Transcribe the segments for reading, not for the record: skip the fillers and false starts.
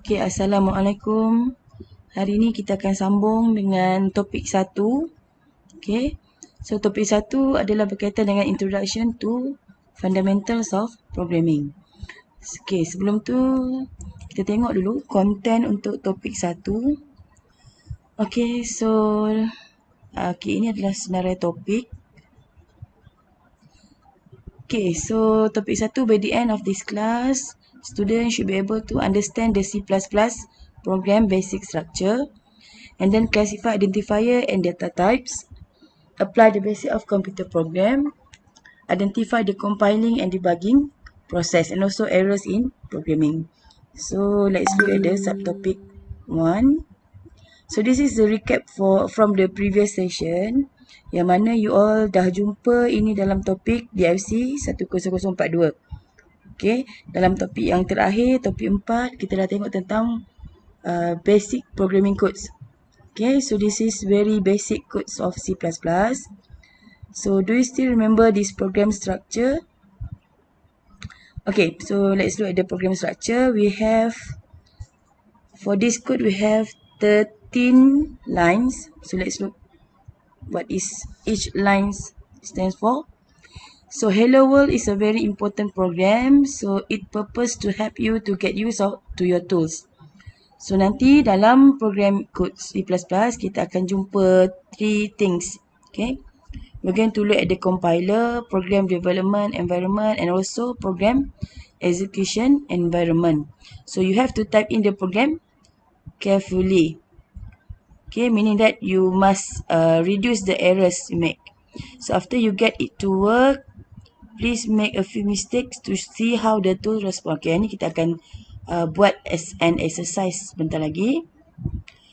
Okay, Assalamualaikum. Hari ini kita akan sambung dengan topik 1. Okay, so topik 1 adalah berkaitan dengan Introduction to Fundamentals of Programming. Okay, sebelum tu kita tengok dulu konten untuk topik 1. Okay, so ini adalah senarai topik. Okay, so topik 1, by the end of this class, students should be able to understand the C++ program basic structure, and then classify identifier and data types, apply the basic of computer program, identify the compiling and debugging process, and also errors in programming. So let's look at the subtopic 1. So this is the recap from the previous session, yang mana you all dah jumpa ini dalam topik DFC 10042. Okay, dalam topik yang terakhir, topik 4, kita dah tengok tentang basic programming codes. Okay, so this is very basic codes of C++. So do you still remember this program structure? Okay, so let's look at the program structure. We have, for this code, we have 13 lines. So let's look what is each line stands for. So Hello World is a very important program. So it purpose to help you to get use to your tools. So nanti dalam program code C++ kita akan jumpa 3 things. Okay, we're going to look at the compiler, program development environment, and also program execution environment. So you have to type in the program carefully. Okay, meaning that you must reduce the errors you make. So after you get it to work, please make a few mistakes to see how the tool respond. Okay, ni kita akan buat as an exercise sebentar lagi.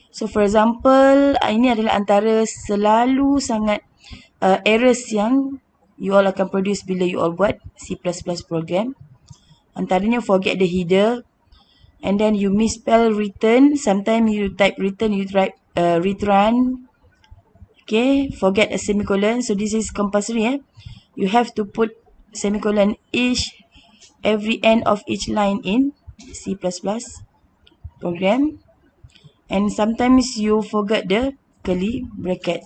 So for example, ini adalah antara selalu sangat errors yang you all akan produce bila you all buat C++ program. Antaranya forget the header, and then you misspell return. Sometimes you type return, you type return. Okay, forget a semicolon. So this is compulsory. You have to put semicolon every end of each line in C++ program. And sometimes you forget the curly bracket.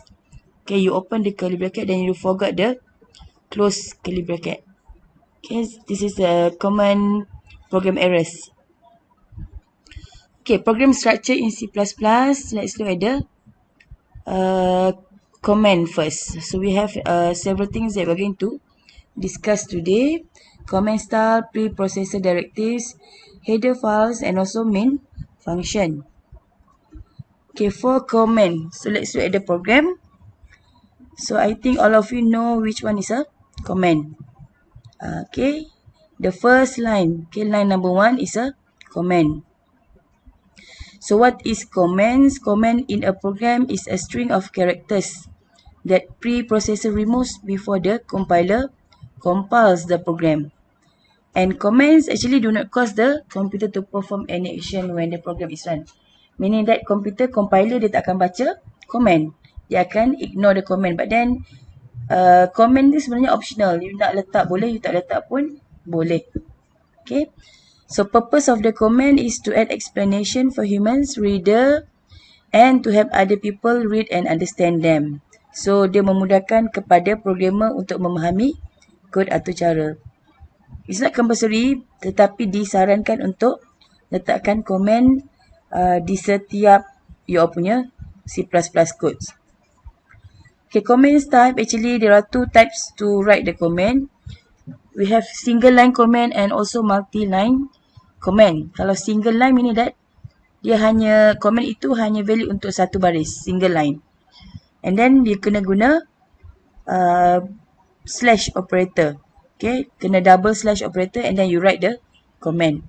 Okay, you open the curly bracket, then you forgot the close curly bracket. Okay, this is a common program errors. Okay, program structure in C++. Let's look at the command first. So we have several things that we're going to discuss today. Command style, preprocessor directives, header files, and also main function. Okay, for command, so let's look at the program. So I think all of you know which one is a command. Okay, the first line, okay, line number 1 is a command. So what is commands? Command in a program is a string of characters that preprocessor removes before the compiler compiles the program. And commands actually do not cause the computer to perform any action when the program is run. Meaning that computer compiler dia tak akan baca command. Dia akan ignore the command. But then command ni sebenarnya optional. You nak letak boleh, you tak letak pun boleh. Okay. So purpose of the command is to add explanation for humans, reader, and to help other people read and understand them. So dia memudahkan kepada programmer untuk memahami kod atau cara. It's not compulsory, tetapi disarankan untuk letakkan komen di setiap your punya C++ codes. Okay, command type, actually there are 2 types to write the command. We have single line command and also multi-line command. Kalau single line meaning that dia hanya, command itu hanya valid untuk satu baris, single line. And then dia kena guna slash operator. Okay, kena double slash operator and then you write the command.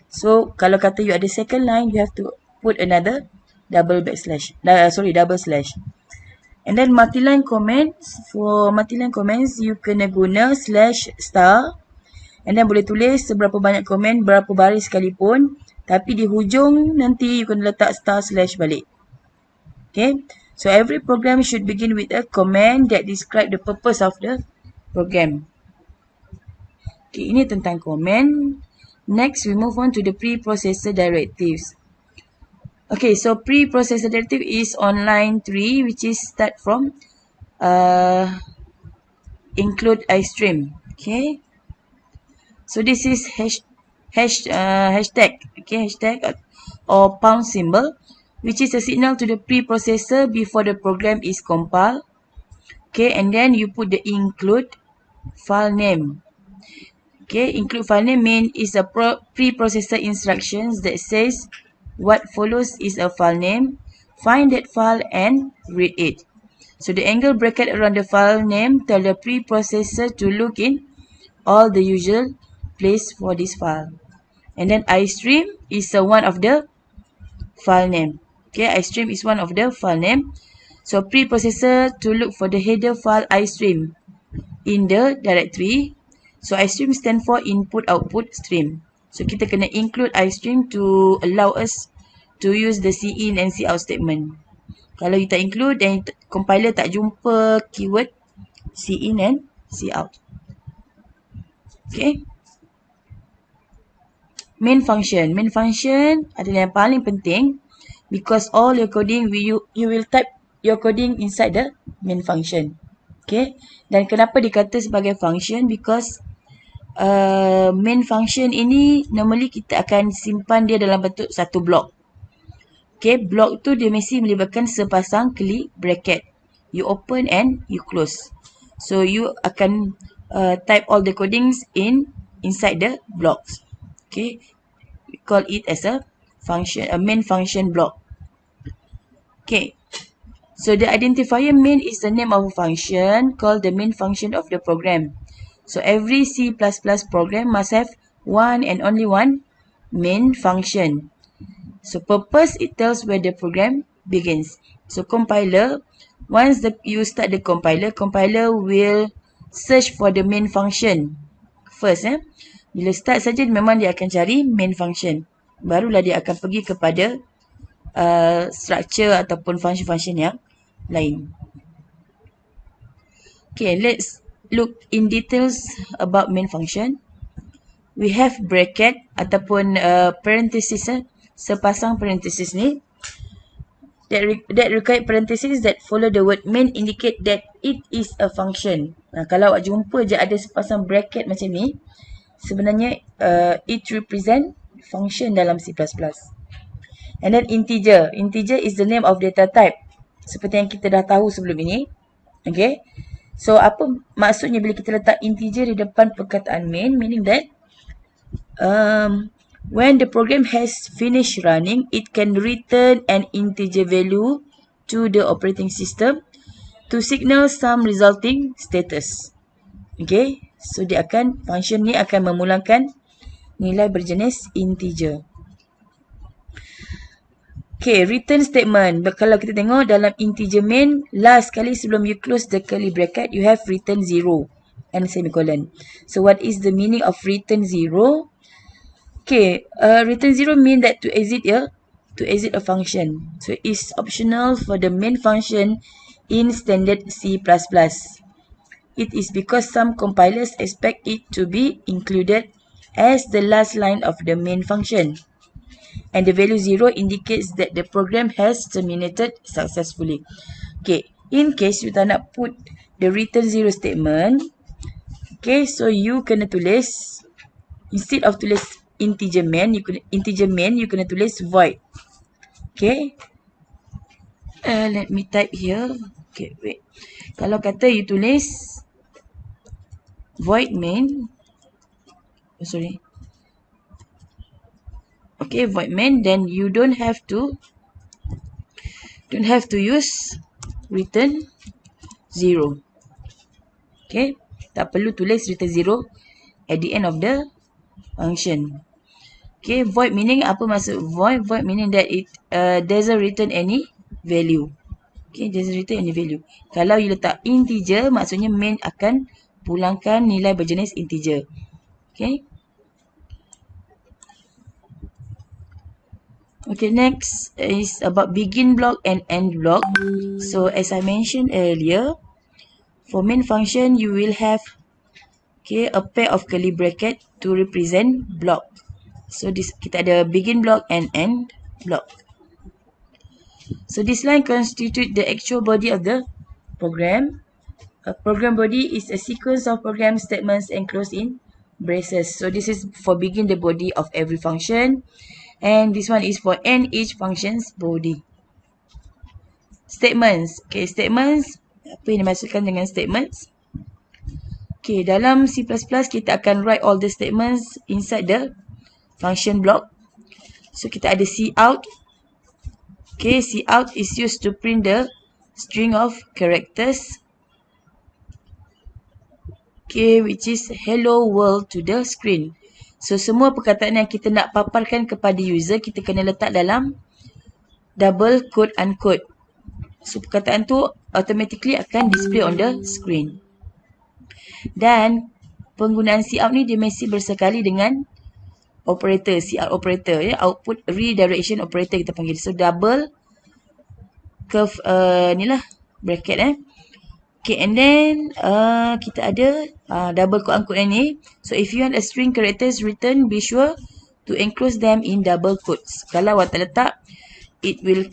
So kalau kata you ada second line, you have to put another double slash. And then multi-line commands, for multi-line commands you kena guna slash star, and then boleh tulis seberapa banyak komen, berapa baris sekalipun, tapi di hujung nanti you kena letak star slash balik. Okay, so every program should begin with a command that describe the purpose of the program. Okay, ini tentang command. Next, we move on to the preprocessor directives. Okay, so preprocessor directive is on line 3, which is start from include ice stream. Okay, so this is hashtag, okay, hashtag or pound symbol, which is a signal to the preprocessor before the program is compiled. Okay, and then you put the include file name. Okay, include file name mean is a preprocessor instructions that says what follows is a file name. Find that file and read it. So the angle bracket around the file name tell the preprocessor to look in all the usual place for this file. And then iStream is one of the file name. Okay, iStream is one of the file name. So preprocessor to look for the header file iStream in the directory. So iStream stand for input output stream. So kita kena include iStream to allow us to use the cin and cout statement. Kalau you tak include, then compiler tak jumpa keyword cin and cout. Okay. Main function. Main function adalah yang paling penting because all your coding, you will type your coding inside the main function. Okay. Dan kenapa dikata sebagai function? Because main function ini normally kita akan simpan dia dalam bentuk satu blok. Okay, blok tu dia mesti melibatkan sepasang curly bracket. You open and you close. So you akan type all the codings inside the blocks. Okay, we call it as a function, a main function block. Okay, so the identifier main is the name of a function called the main function of the program. So every C++ program must have one and only one main function. So purpose, it tells where the program begins. So compiler, once you start the compiler will search for the main function first. Bila start saja memang dia akan cari main function. Barulah dia akan pergi kepada structure ataupun function-function yang lain. Okay, let's look in details about main function. We have bracket ataupun parenthesis. Sepasang parenthesis ni that required parenthesis that follow the word main indicate that it is a function. Kalau awak jumpa je ada sepasang bracket macam ni, sebenarnya it represent function dalam C++. And then integer. Integer is the name of data type. Seperti yang kita dah tahu sebelum ini. Okay. So apa maksudnya bila kita letak integer di depan perkataan main, meaning that when the program has finished running, it can return an integer value to the operating system to signal some resulting status. Okay, so function ni akan memulangkan nilai berjenis integer. Okay, return statement. Kalau kita tengok dalam integer main, last kali sebelum you close the curly bracket, you have return 0 and semicolon. So what is the meaning of return 0? Okay, return 0 mean that to exit a function. So it's optional for the main function in standard C++. It is because some compilers expect it to be included as the last line of the main function. And the value 0 indicates that the program has terminated successfully. Okay, in case you tak nak put the return 0 statement, okay, so you kena tulis, instead of tulis integer main, you kena tulis void. Okay, let me type here. Okay, wait. Kalau kata you tulis void main, okay, void main, then you don't have to use return 0. Okay, tak perlu tulis return 0 at the end of the function. Okay, void meaning apa maksud void? Void meaning that it doesn't return any value. Okay, doesn't return any value. Kalau you letak integer, maksudnya main akan pulangkan nilai berjenis integer. Okay. Okay, next is about begin block and end block. So as I mentioned earlier, for main function you will have a pair of curly bracket to represent block. So this kita ada begin block and end block. So this line constitute the actual body of the program. A program body is a sequence of program statements enclosed in braces. So this is for begin the body of every function, and this one is for end each function's body. Statements. Okay, statements. Apa yang dimaksudkan dengan statements? Okay, dalam C++ kita akan write all the statements inside the function block. So kita ada cout. Okay, cout is used to print the string of characters. Okay, which is hello world to the screen. So semua perkataan yang kita nak paparkan kepada user, kita kena letak dalam double quote unquote. So perkataan tu automatically akan display on the screen. Dan penggunaan cout ni dia mesti bersekali dengan operator, cout operator, ya, output redirection operator kita panggil. So double curve ni lah bracket Okay, and then kita ada double quote unquote ni. So if you want a string characters written, be sure to enclose them in double quotes. Kalau awak tak letak, it will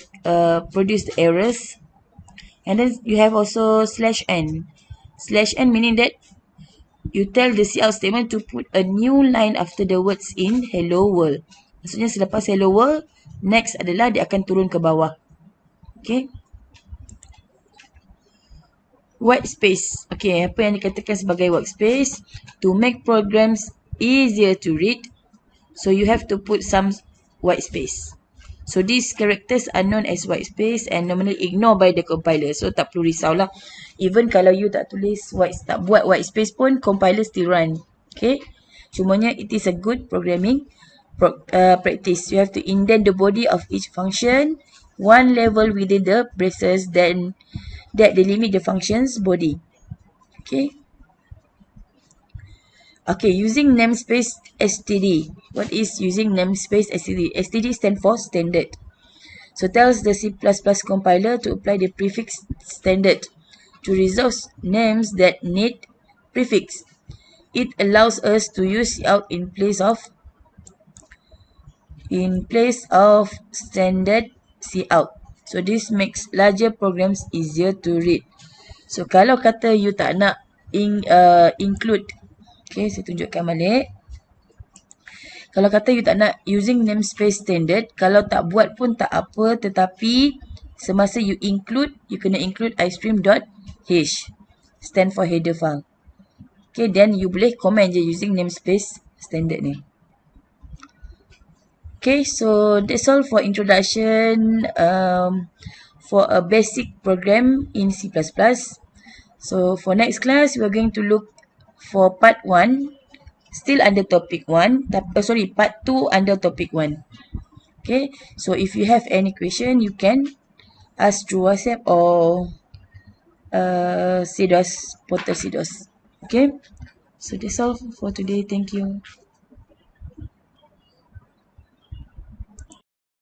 produce the errors. And then you have also /n. /n meaning that you tell the cout statement to put a new line after the words in hello world. Maksudnya selepas hello world, next adalah dia akan turun ke bawah. Okay. White space. Okay, apa yang dikatakan sebagai white space? To make programs easier to read, so you have to put some white space. So these characters are known as white space and normally ignored by the compiler. So tak perlu risaulah. Even kalau you tak buat white space pun, compiler still run. Okay. Cumanya it is a good programming practice. You have to indent the body of each function one level within the braces, then that delimit the function's body. Okay. Okay, using namespace std. What is using namespace std? Std stands for standard. So tells the C++ compiler to apply the prefix standard to resolve names that need prefix. It allows us to use cout in place of standard cout. So this makes larger programs easier to read. So kalau kata you tak nak include, okay, saya tunjukkan balik. Kalau kata you tak nak using namespace standard, kalau tak buat pun tak apa, tetapi semasa you include, you kena include istream.h, stand for header file. Okay, then you boleh comment je using namespace standard ni. Okay, so that's all for introduction for a basic program in C++. So for next class, we're going to look for part 1, still under topic 1, part 2 under topic 1. Okay, so if you have any question, you can ask through WhatsApp or CDOS, portal CDOS. Okay, so that's all for today. Thank you.